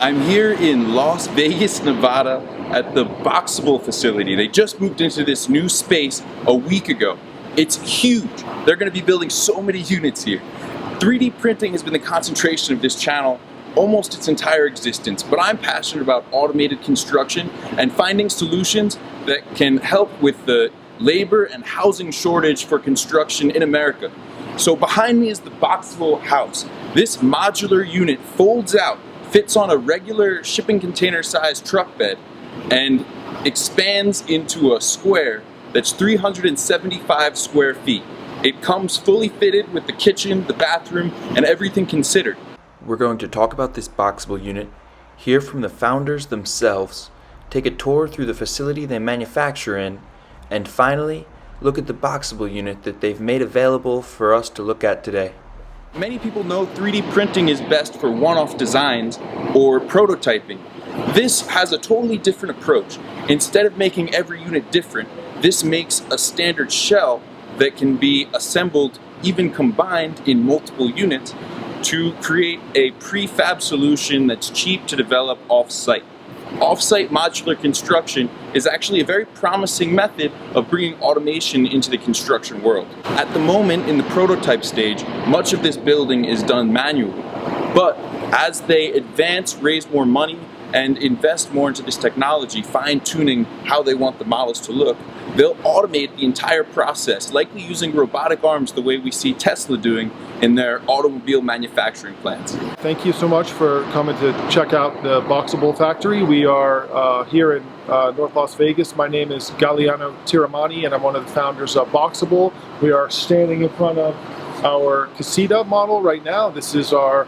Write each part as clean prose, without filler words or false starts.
I'm here in Las Vegas, Nevada at the Boxable facility. They just moved into this new space a week ago. It's huge. They're going to be building so many units here. 3D printing has been the concentration of this channel almost its entire existence, but I'm passionate about automated construction and finding solutions that can help with the labor and housing shortage for construction in America. So behind me is the Boxable house. This modular unit folds out, fits on a regular shipping container sized truck bed, and expands into a square that's 375 square feet. It comes fully fitted with the kitchen, the bathroom, and everything considered. We're going to talk about this Boxable unit, hear from the founders themselves, take a tour through the facility they manufacture in, and finally, look at the Boxable unit that they've made available for us to look at today. Many people know 3D printing is best for one-off designs or prototyping. This has a totally different approach. Instead of making every unit different, this makes a standard shell that can be assembled, even combined in multiple units, to create a prefab solution that's cheap to develop off-site. Off-site modular construction is actually a very promising method of bringing automation into the construction world. At the moment, in the prototype stage, much of this building is done manually. But as they advance, raise more money, and invest more into this technology, fine-tuning how they want the models to look, they'll automate the entire process, likely using robotic arms the way we see Tesla doing in their automobile manufacturing plants. Thank you so much for coming to check out the Boxable factory. We are here in North Las Vegas. My name is Galliano Tiramani and I'm one of the founders of Boxable. We are standing in front of our Casita model right now. This is our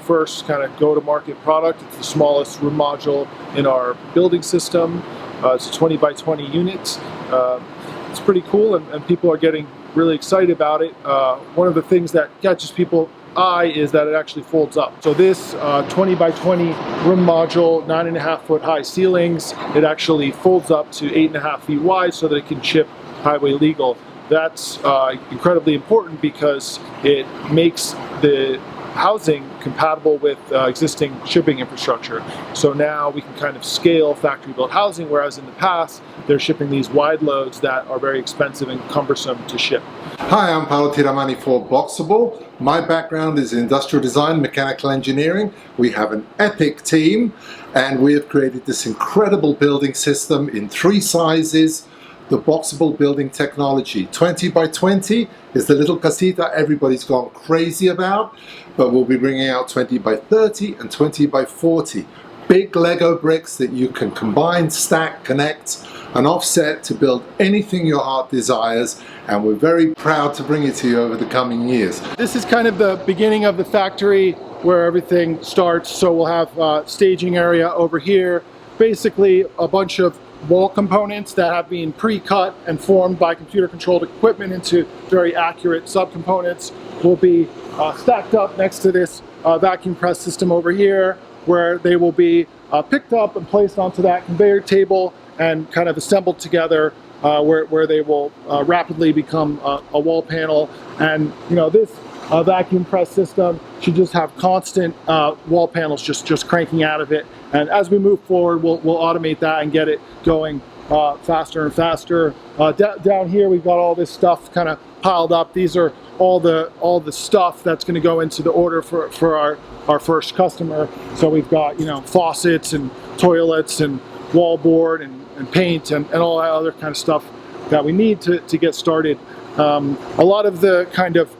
first kind of go-to-market product. It's the smallest room module in our building system. It's a 20 by 20 unit. It's pretty cool and people are getting really excited about it. One of the things that catches people's eye is that it actually folds up. So this 20 by 20 room module, 9.5 foot high ceilings, it actually folds up to 8.5 feet wide so that it can ship highway legal. That's incredibly important because it makes the housing compatible with existing shipping infrastructure. So now we can kind of scale factory built housing, whereas in the past they're shipping these wide loads that are very expensive and cumbersome to ship. Hi, I'm Paulo Tiramani for Boxable. My background is industrial design, mechanical engineering. We have an epic team and we have created this incredible building system in 3 sizes. The Boxable building technology. 20 by 20 is the little Casita everybody's gone crazy about, but we'll be bringing out 20 by 30 and 20 by 40. Big Lego bricks that you can combine, stack, connect, and offset to build anything your heart desires, and we're very proud to bring it to you over the coming years. This is kind of the beginning of the factory where everything starts, so we'll have staging area over here, basically a bunch of wall components that have been pre-cut and formed by computer-controlled equipment into very accurate subcomponents will be stacked up next to this vacuum press system over here, where they will be picked up and placed onto that conveyor table and kind of assembled together, where they will rapidly become a wall panel. And you know, this vacuum press system should just have constant wall panels just cranking out of it. And as we move forward, we'll automate that and get it going faster and faster. Down here, we've got all this stuff kind of piled up. These are all the stuff that's going to go into the order for our first customer. So we've got, you know, faucets and toilets and wallboard and paint and all that other kind of stuff that we need to get started. A lot of the kind of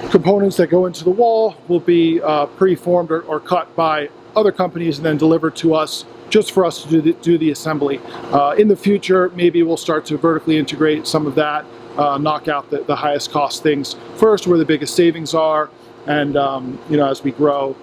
components that go into the wall will be pre-formed or cut by other companies and then delivered to us just for us to do the assembly. In the future, maybe we'll start to vertically integrate some of that, knock out the highest cost things first, where the biggest savings are, and you know, as we grow,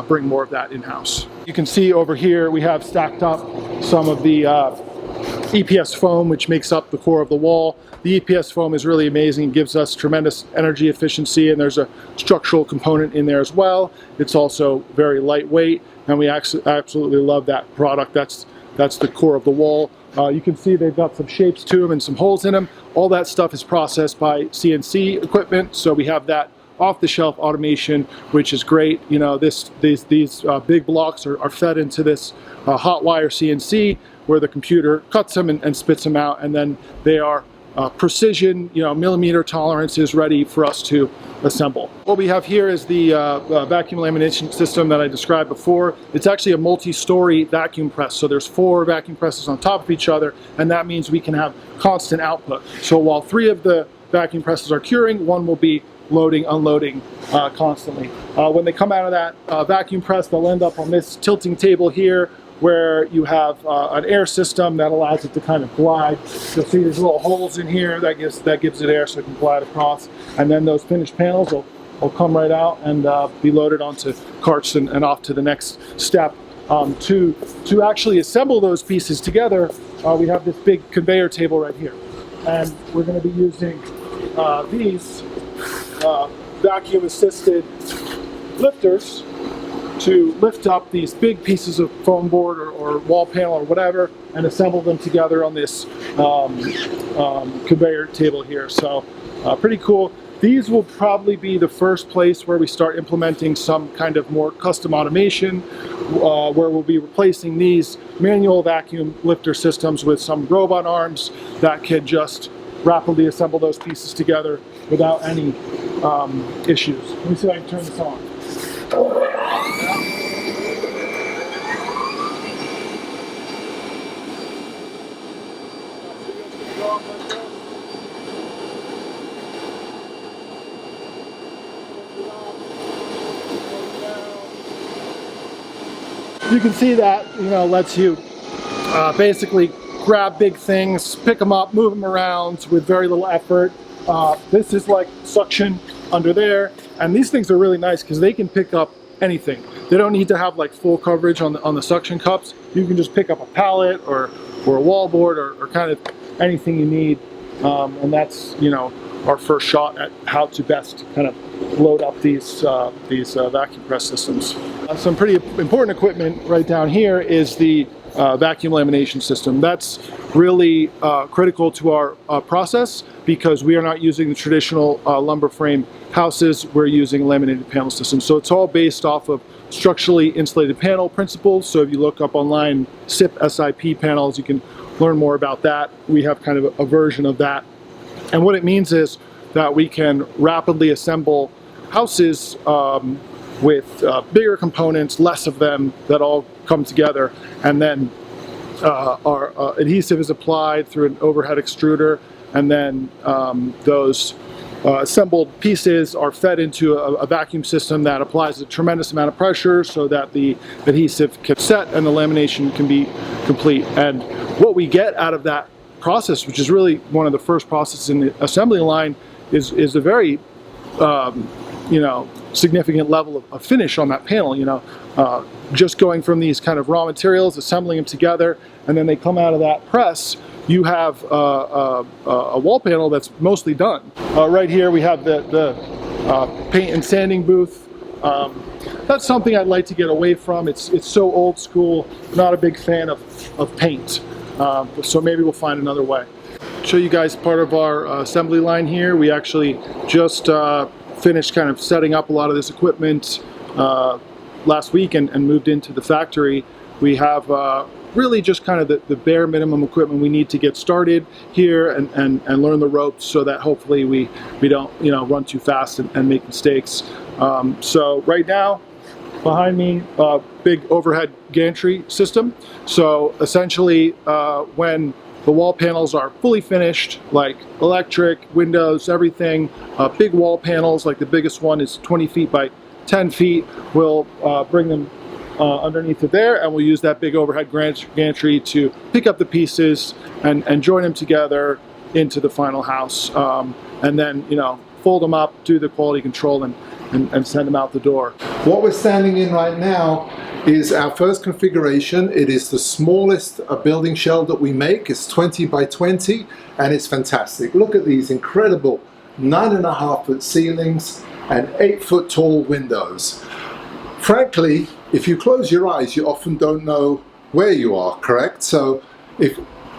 bring more of that in-house. You can see over here we have stacked up some of the EPS foam, which makes up the core of the wall. The EPS foam is really amazing. It gives us tremendous energy efficiency, and there's a structural component in there as well. It's also very lightweight, and we absolutely love that product. That's the core of the wall. You can see they've got some shapes to them and some holes in them. All that stuff is processed by CNC equipment, so we have that off-the-shelf automation, which is great. You know, these big blocks are fed into this hot wire CNC, where the computer cuts them and spits them out, and then they are precision, you know, millimeter tolerances ready for us to assemble. What we have here is the vacuum lamination system that I described before. It's actually a multi-story vacuum press, so there's 4 vacuum presses on top of each other, and that means we can have constant output. So while 3 of the vacuum presses are curing, 1 will be loading, unloading constantly. When they come out of that vacuum press, they'll end up on this tilting table here, where you have an air system that allows it to kind of glide. You'll see there's little holes in here that gives it air so it can glide across. And then those finished panels will come right out and be loaded onto carts and off to the next step. To actually assemble those pieces together, we have this big conveyor table right here. And we're going to be using these vacuum-assisted lifters to lift up these big pieces of foam board or wall panel or whatever and assemble them together on this conveyor table here. So pretty cool. These will probably be the first place where we start implementing some kind of more custom automation, where we'll be replacing these manual vacuum lifter systems with some robot arms that can just rapidly assemble those pieces together without any issues. Let me see if I can turn this on. You can see that, you know, lets you basically grab big things, pick them up, move them around with very little effort. This is like suction under there, and these things are really nice because they can pick up anything. They don't need to have like full coverage on the suction cups. You can just pick up a pallet or a wall board or kind of anything you need, and that's, you know, our first shot at how to best kind of load up these vacuum press systems. Some pretty important equipment right down here is the vacuum lamination system. That's really critical to our process because we are not using the traditional lumber frame houses. We're using a laminated panel system. So it's all based off of structurally insulated panel principles. So if you look up online SIP panels, you can learn more about that. We have kind of a version of that. And what it means is that we can rapidly assemble houses with bigger components, less of them, that all come together. And then our adhesive is applied through an overhead extruder, and then those assembled pieces are fed into a vacuum system that applies a tremendous amount of pressure so that the adhesive can set and the lamination can be complete. And what we get out of that process, which is really one of the first processes in the assembly line, is a very you know, significant level of finish on that panel. You know, just going from these kind of raw materials, assembling them together, and then they come out of that press, you have a wall panel that's mostly done. Right here we have the paint and sanding booth. That's something I'd like to get away from. It's so old school. Not a big fan of paint. So maybe we'll find another way. Show you guys part of our assembly line here. We actually just finished kind of setting up a lot of this equipment last week and moved into the factory. We have really just kind of the bare minimum equipment we need to get started here and learn the ropes so that hopefully we don't, you know, run too fast and make mistakes. So right now, behind me, big overhead gantry system. So essentially, when the wall panels are fully finished, like electric, windows, everything, big wall panels, like the biggest one is 20 feet by 10 feet, we'll bring them underneath of there, and we'll use that big overhead gantry to pick up the pieces and join them together into the final house. And then, you know, fold them up, do the quality control, and send them out the door. What we're standing in right now is our first configuration. It is the smallest building shell that we make. It's 20 by 20 and it's fantastic. Look at these incredible 9.5-foot ceilings and 8-foot tall windows. Frankly, if you close your eyes, you often don't know where you are, correct? So if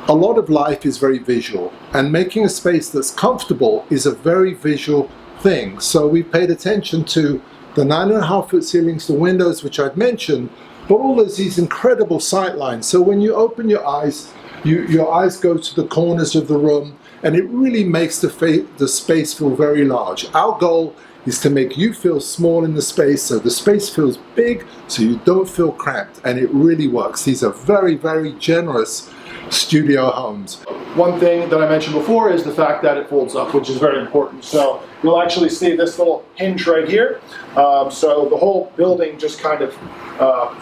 a lot of life is very visual, and making a space that's comfortable is a very visual thing. So we paid attention to the 9.5-foot ceilings, the windows, which I'd mentioned, but all of these incredible sight lines. So when you open your eyes, your eyes go to the corners of the room, and it really makes the space feel very large. Our goal is to make you feel small in the space, so the space feels big, so you don't feel cramped, and it really works. These are very, very generous studio homes. One thing that I mentioned before is the fact that it folds up, which is very important. So you'll actually see this little hinge right here. So the whole building just kind of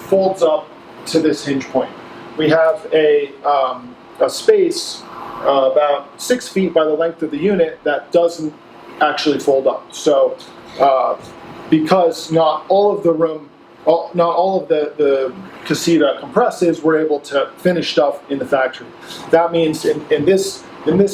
folds up to this hinge point. We have a space about 6 feet by the length of the unit that doesn't actually fold up. So because not all of the room, not all of the Casita compresses, we're able to finish stuff in the factory. That means in this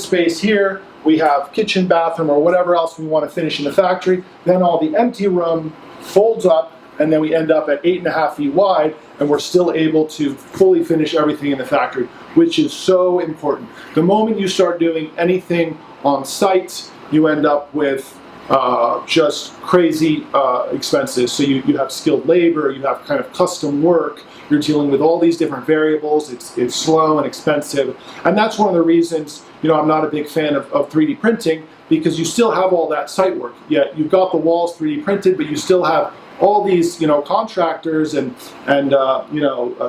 space here, we have kitchen, bathroom, or whatever else we want to finish in the factory. Then all the empty room folds up, and then we end up at 8.5 feet wide, and we're still able to fully finish everything in the factory, which is so important. The moment you start doing anything on site, you end up with just crazy expenses. So you have skilled labor, you have kind of custom work, you're dealing with all these different variables, it's slow and expensive. And that's one of the reasons, I'm not a big fan of 3D printing, because you still have all that site work. Yet you've got the walls 3D printed, but you still have all these contractors and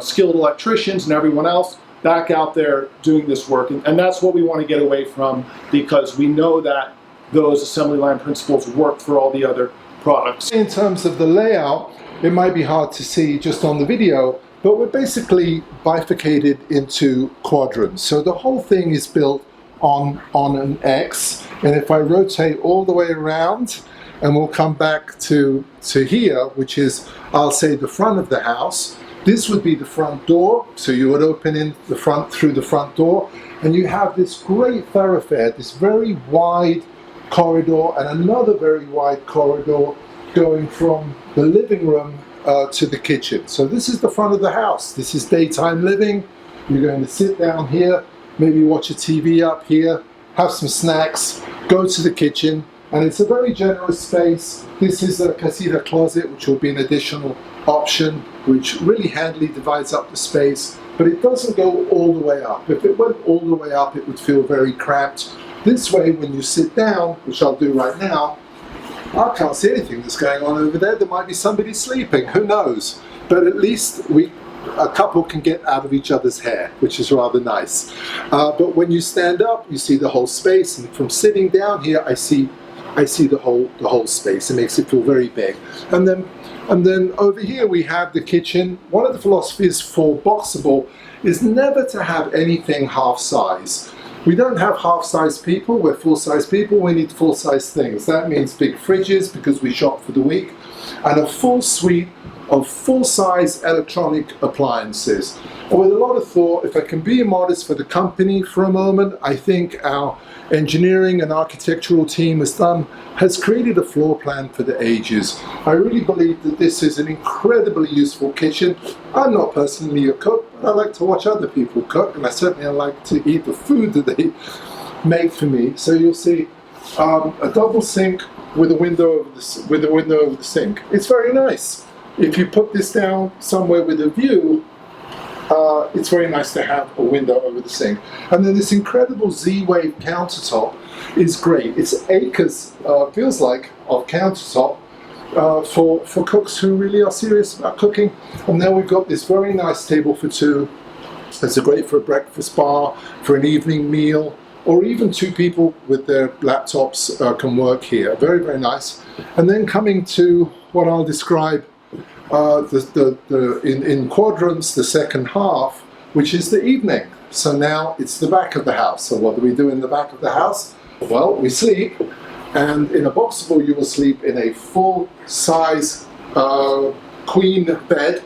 skilled electricians and everyone else back out there doing this work. And that's what we want to get away from, because we know that those assembly line principles work for all the other products. In terms of the layout, it might be hard to see just on the video, but we're basically bifurcated into quadrants. So the whole thing is built on an X, and if I rotate all the way around, and we'll come back to here, which is, I'll say, the front of the house. This would be the front door, so you would open in the front through the front door, and you have this great thoroughfare, this very wide corridor and another very wide corridor going from the living room to the kitchen. So this is the front of the house. This is daytime living. You're going to sit down here, maybe watch a TV up here, have some snacks, go to the kitchen, and it's a very generous space. This is a Casita closet, which will be an additional option, which really handily divides up the space, but it doesn't go all the way up. If it went all the way up, it would feel very cramped. This way, when you sit down, which I'll do right now, I can't see anything that's going on over there. There might be somebody sleeping, who knows? But at least a couple can get out of each other's hair, which is rather nice. But when you stand up, you see the whole space, and from sitting down here, I see the whole space. It makes it feel very big. And then over here we have the kitchen. One of the philosophies for Boxable is never to have anything half size. We don't have half-size people, we're full-size people, we need full-size things. That means big fridges, because we shop for the week, and a full suite of full-size electronic appliances. And with a lot of thought, if I can be modest for the company for a moment, I think our engineering and architectural team has created a floor plan for the ages. I really believe that this is an incredibly useful kitchen. I'm not personally a cook, but I like to watch other people cook, and I certainly like to eat the food that they make for me. So you'll see a double sink with a window over the sink. It's very nice. If you put this down somewhere with a view, it's very nice to have a window over the sink. And then this incredible Z-Wave countertop is great. It's acres, feels like, of countertop for cooks who really are serious about cooking. And then we've got this very nice table for two. It's great for a breakfast bar, for an evening meal, or even two people with their laptops can work here. Very, very nice. And then coming to what I'll describe in quadrants, the second half, which is the evening. So now it's the back of the house. So what do we do in the back of the house? Well, we sleep, and in a Boxable you will sleep in a full-size queen bed,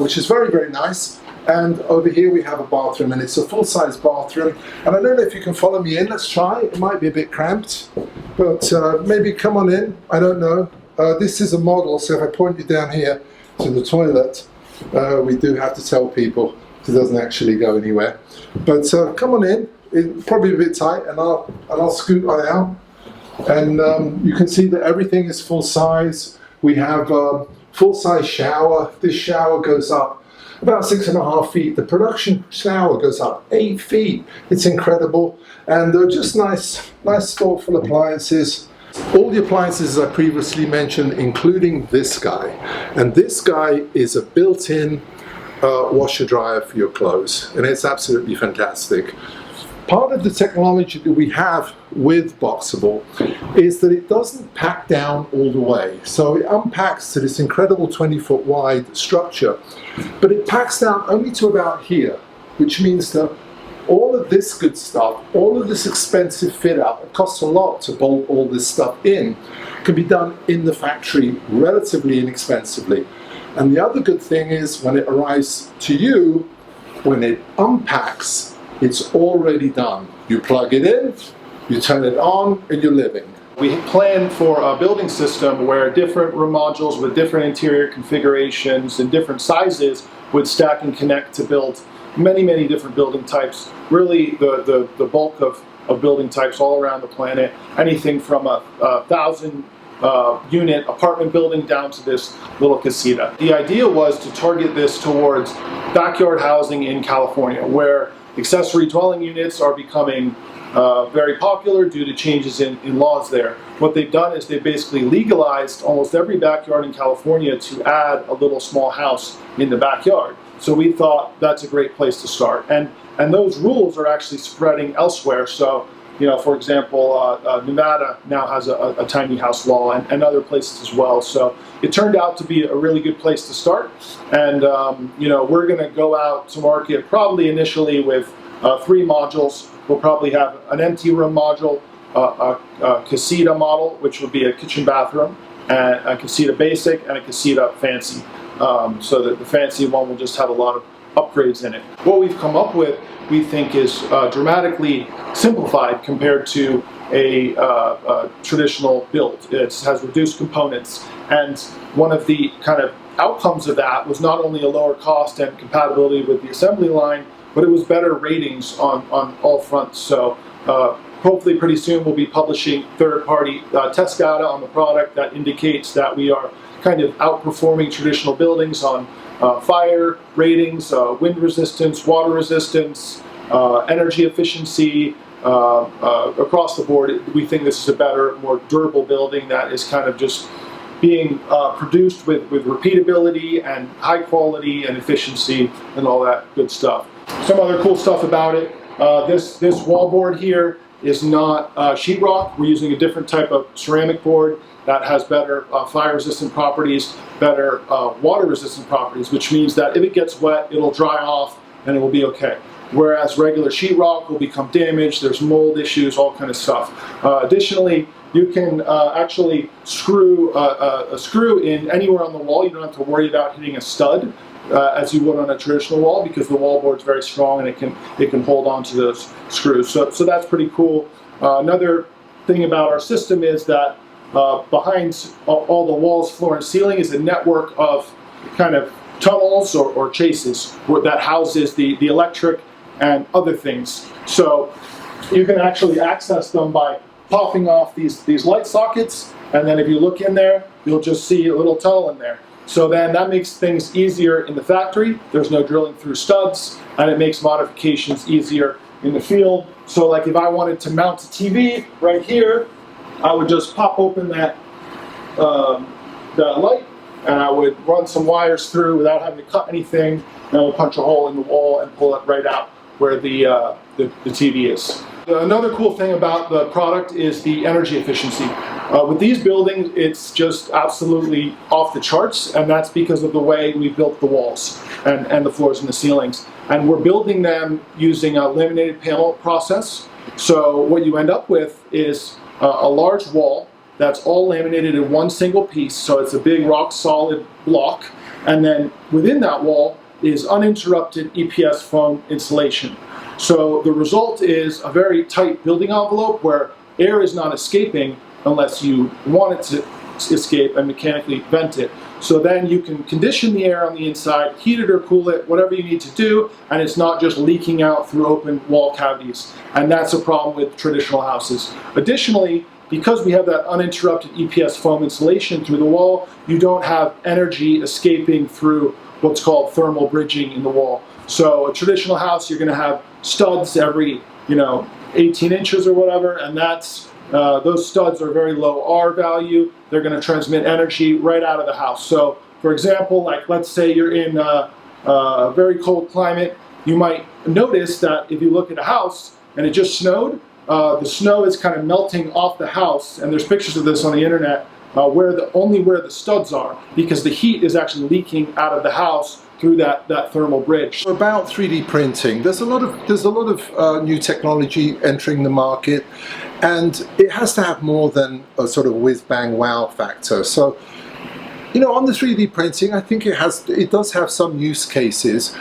which is very, very nice. And over here we have a bathroom, and it's a full-size bathroom. And I don't know if you can follow me in. Let's try. It might be a bit cramped, but maybe come on in. I don't know. This is a model, so if I point you down here to the toilet, we do have to tell people it doesn't actually go anywhere. But come on in. It's probably a bit tight, and I'll scoot on out. And you can see that everything is full size. We have a full-size shower. This shower goes up about 6.5 feet. The production shower goes up 8 feet. It's incredible. And they're just nice thoughtful appliances. All the appliances I previously mentioned, including this guy. And this guy is a built-in washer dryer for your clothes. And it's absolutely fantastic. Part of the technology that we have with Boxable is that it doesn't pack down all the way. So it unpacks to this incredible 20-foot wide structure, but it packs down only to about here, which means that all of this good stuff, all of this expensive fit out, it costs a lot to bolt all this stuff in, can be done in the factory relatively inexpensively. And the other good thing is when it arrives to you, when it unpacks, it's already done. You plug it in, you turn it on, and you're living. We planned for a building system where different room modules with different interior configurations and different sizes would stack and connect to build many different building types. Really the bulk of building types all around the planet. Anything from a 1,000 unit apartment building down to this little casita. The idea was to target this towards backyard housing in California, where accessory dwelling units are becoming very popular due to changes in laws there. What they've done is they basically legalized almost every backyard in California to add a little small house in the backyard. So we thought that's a great place to start. And those rules are actually spreading elsewhere. So, you know, for example, Nevada now has a tiny house law and other places as well. So it turned out to be a really good place to start. And, you know, we're going to go out to market probably initially with 3 modules. We'll probably have an empty room module, a Casita model, which would be a kitchen bathroom, and a Casita basic and a Casita fancy. So that the fancy one will just have a lot of upgrades in it. What we've come up with, we think, is dramatically simplified compared to a traditional build. It has reduced components, and one of the kind of outcomes of that was not only a lower cost and compatibility with the assembly line, but it was better ratings on all fronts. So hopefully pretty soon we'll be publishing third-party test data on the product that indicates that we are kind of outperforming traditional buildings on fire ratings, wind resistance, water resistance, energy efficiency. Across the board, we think this is a better, more durable building that is kind of just being produced with repeatability and high quality and efficiency and all that good stuff. Some other cool stuff about it. This wallboard here is not sheetrock. We're using a different type of ceramic board that has better fire-resistant properties, better water-resistant properties, which means that if it gets wet, it'll dry off and it will be okay. Whereas regular sheetrock will become damaged, there's mold issues, all kind of stuff. Additionally, you can actually screw a screw in anywhere on the wall. You don't have to worry about hitting a stud as you would on a traditional wall, because the wallboard's very strong and it can hold on to those screws. So that's pretty cool. Another thing about our system is that behind all the walls, floor, and ceiling is a network of kind of tunnels or chases that houses the electric and other things. So you can actually access them by popping off these light sockets, and then if you look in there, you'll just see a little tunnel in there. So then that makes things easier in the factory. There's no drilling through studs, and it makes modifications easier in the field. So like if I wanted to mount a TV right here, I would just pop open that light, and I would run some wires through without having to cut anything, and I would punch a hole in the wall and pull it right out where the TV is. Another cool thing about the product is the energy efficiency. With these buildings, it's just absolutely off the charts, and that's because of the way we built the walls and the floors and the ceilings. And we're building them using a laminated panel process. So what you end up with is a large wall that's all laminated in one single piece, so it's a big rock solid block, and then within that wall is uninterrupted EPS foam insulation. So the result is a very tight building envelope where air is not escaping unless you want it to escape and mechanically vent it. So then you can condition the air on the inside, heat it or cool it, whatever you need to do, and it's not just leaking out through open wall cavities. And that's a problem with traditional houses. Additionally, because we have that uninterrupted EPS foam insulation through the wall, you don't have energy escaping through what's called thermal bridging in the wall. So a traditional house, you're going to have studs every 18 inches or whatever, and that's those studs are very low R value. They're going to transmit energy right out of the house. So for example, like let's say you're in a very cold climate, you might notice that if you look at a house and it just snowed, the snow is kind of melting off the house, and there's pictures of this on the internet only where the studs are, because the heat is actually leaking out of the house through that thermal bridge. About 3D printing, there's a lot of new technology entering the market, and it has to have more than a sort of whiz bang wow factor. So, on the 3D printing, I think it does have some use cases.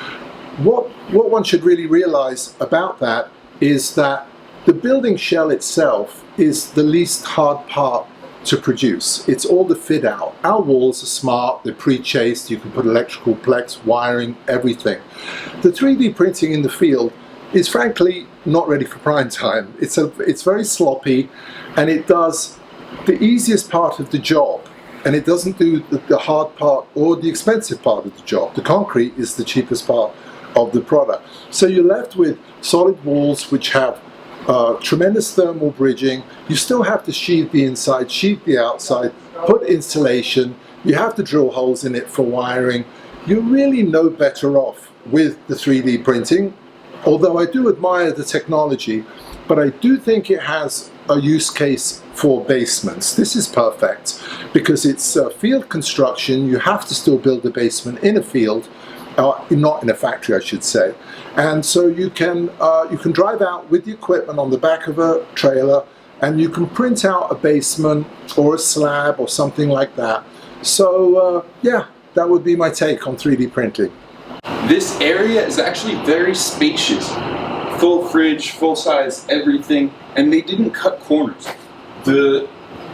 What one should really realize about that is that the building shell itself is the least hard part to produce. It's all the fit out. Our walls are smart, they're pre-chased, you can put electrical plex, wiring, everything. The 3D printing in the field is frankly not ready for prime time. It's very sloppy, and it does the easiest part of the job, and it doesn't do the hard part or the expensive part of the job. The concrete is the cheapest part of the product. So you're left with solid walls which have tremendous thermal bridging. You still have to sheathe the inside, sheathe the outside, put insulation. You have to drill holes in it for wiring. You're really no better off with the 3D printing, although I do admire the technology, but I do think it has a use case for basements. This is perfect because it's field construction. You have to still build a basement in a field, not in a factory, I should say. And so you can drive out with the equipment on the back of a trailer, and you can print out a basement or a slab or something like that. So yeah, that would be my take on 3D printing. This area is actually very spacious. Full fridge, full size, everything, and they didn't cut corners. The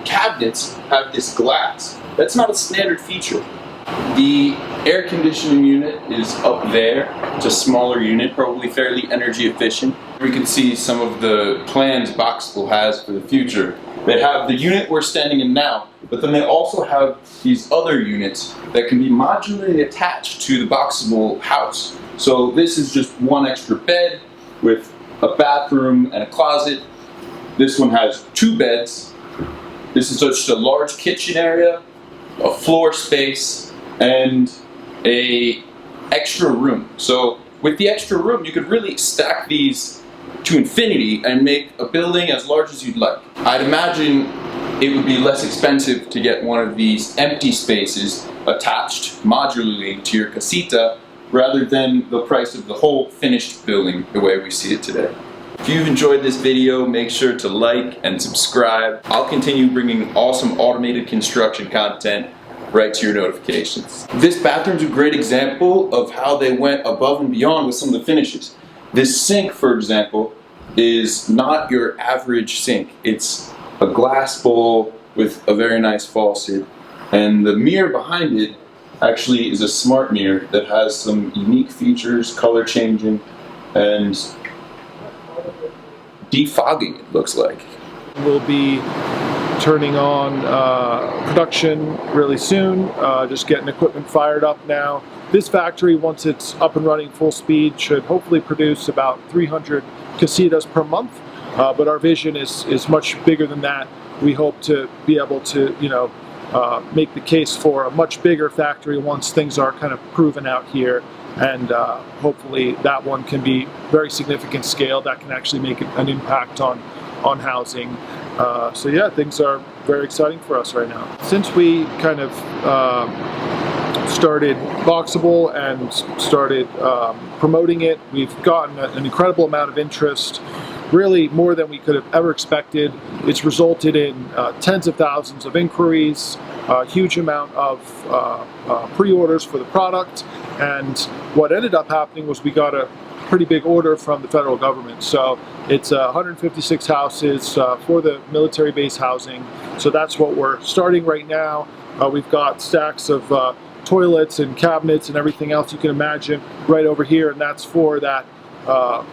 cabinets have this glass. That's not a standard feature. The air conditioning unit is up there. It's a smaller unit, probably fairly energy efficient. We can see some of the plans Boxable has for the future. They have the unit we're standing in now, but then they also have these other units that can be modularly attached to the Boxable house. So this is just one extra bed with a bathroom and a closet. This one has 2 beds. This is just a large kitchen area, a floor space, and a extra room. So with the extra room, you could really stack these to infinity and make a building as large as you'd like. I'd imagine it would be less expensive to get one of these empty spaces attached modularly to your casita rather than the price of the whole finished building the way we see it today. If you've enjoyed this video, make sure to like and subscribe. I'll continue bringing awesome automated construction content right to your notifications. This bathroom's a great example of how they went above and beyond with some of the finishes. This sink, for example, is not your average sink. It's a glass bowl with a very nice faucet, and the mirror behind it actually is a smart mirror that has some unique features, color changing, and defogging, it looks like. We'll be turning on production really soon, just getting equipment fired up now. This factory, once it's up and running full speed, should hopefully produce about 300 casitas per month, but our vision is much bigger than that. We hope to be able to, make the case for a much bigger factory once things are kind of proven out here, and hopefully that one can be very significant scale that can actually make an impact on housing. So yeah, things are very exciting for us right now. Since we kind of started Boxable and started promoting it, we've gotten an incredible amount of interest, really more than we could have ever expected. It's resulted in tens of thousands of inquiries, a huge amount of pre-orders for the product, and what ended up happening was we got a pretty big order from the federal government. So it's 156 houses for the military base housing. So that's what we're starting right now. We've got stacks of toilets and cabinets and everything else you can imagine right over here, and that's for that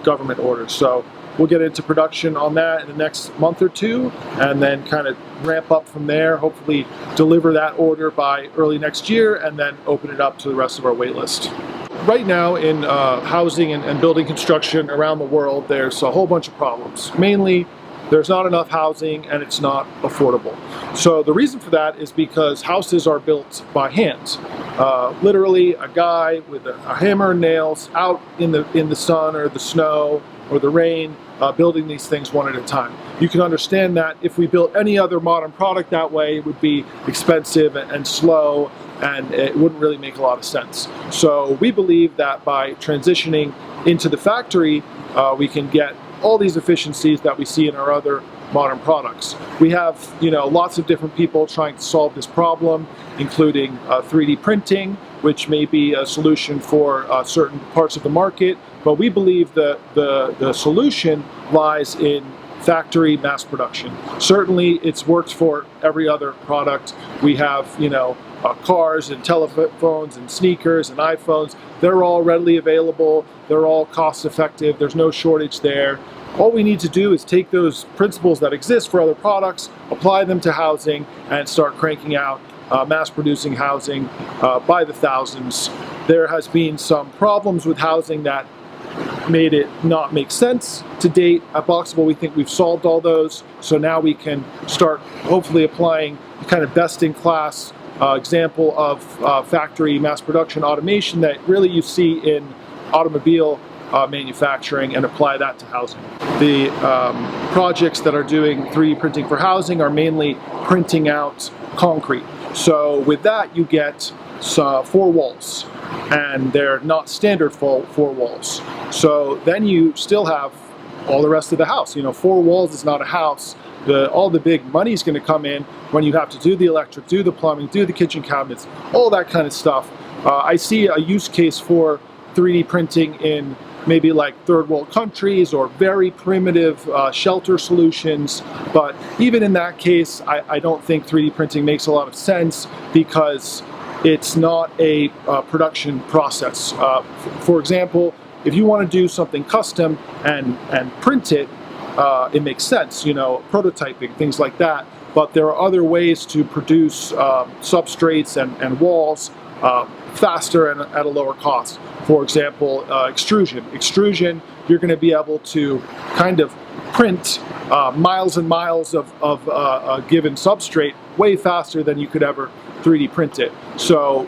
government order. So we'll get into production on that in the next month or two, and then kind of ramp up from there, hopefully deliver that order by early next year, and then open it up to the rest of our wait list. Right now in housing and building construction around the world, there's a whole bunch of problems. Mainly, there's not enough housing and it's not affordable. So the reason for that is because houses are built by hand. Literally a guy with a hammer and nails out in the sun or the snow or the rain, building these things one at a time. You can understand that if we built any other modern product that way, it would be expensive and slow, and it wouldn't really make a lot of sense. So we believe that by transitioning into the factory, we can get all these efficiencies that we see in our other modern products. We have, lots of different people trying to solve this problem, including 3D printing, which may be a solution for certain parts of the market, but we believe that the solution lies in factory mass production. Certainly it's worked for every other product. We have, cars and telephones and sneakers and iPhones. They're all readily available. They're all cost effective. There's no shortage there. All we need to do is take those principles that exist for other products, apply them to housing, and start cranking out mass producing housing by the thousands. There has been some problems with housing that made it not make sense to date. At Boxable, we think we've solved all those, so now we can start hopefully applying the kind of best-in-class example of factory mass production automation that really you see in automobile manufacturing and apply that to housing. The projects that are doing 3D printing for housing are mainly printing out concrete. So with that you get 4 walls, and they're not standard 4 walls. So then you still have all the rest of the house. 4 walls is not a house. All the big money is going to come in when you have to do the electric, do the plumbing, do the kitchen cabinets, all that kind of stuff. I see a use case for 3D printing in maybe like third world countries or very primitive shelter solutions, but even in that case I don't think 3D printing makes a lot of sense because it's not a production process. For example, if you want to do something custom and print it, it makes sense, prototyping, things like that, but there are other ways to produce substrates and walls faster and at a lower cost. For example, extrusion. Extrusion, you're going to be able to kind of print miles and miles of a given substrate way faster than you could ever 3D print it. So,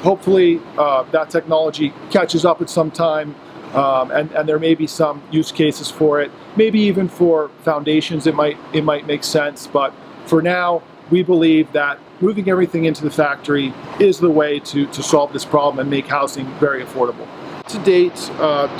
hopefully that technology catches up at some time, and there may be some use cases for it. Maybe even for foundations it might make sense, but for now we believe that moving everything into the factory is the way to solve this problem and make housing very affordable. To date,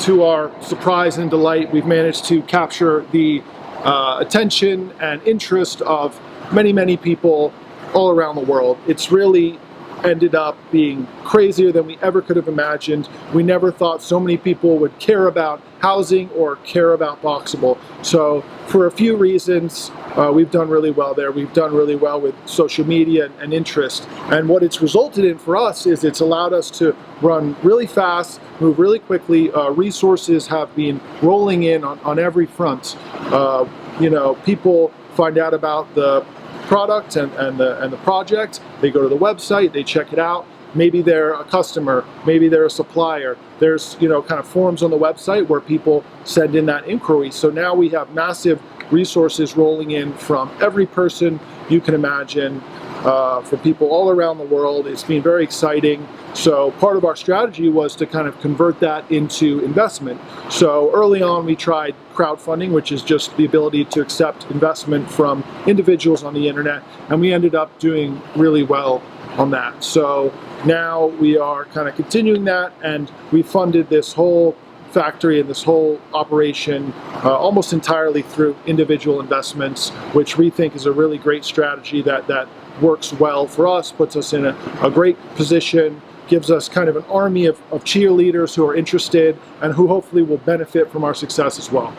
to our surprise and delight, we've managed to capture the attention and interest of many people all around the world. It's really ended up being crazier than we ever could have imagined. We never thought so many people would care about housing or care about Boxable. So for a few reasons, we've done really well there. We've done really well with social media and interest. And what it's resulted in for us is it's allowed us to run really fast, move really quickly. Resources have been rolling in on every front. People find out about the product and the project, they go to the website, they check it out. Maybe they're a customer, maybe they're a supplier. There's kind of forums on the website where people send in that inquiry. So now we have massive resources rolling in from every person you can imagine, for people all around the world. It's been very exciting. So part of our strategy was to kind of convert that into investment. So early on we tried crowdfunding, which is just the ability to accept investment from individuals on the internet, and we ended up doing really well on that. So now we are kind of continuing that, and we funded this whole factory and this whole operation almost entirely through individual investments, which we think is a really great strategy that works well for us, puts us in a great position, gives us kind of an army of cheerleaders who are interested and who hopefully will benefit from our success as well.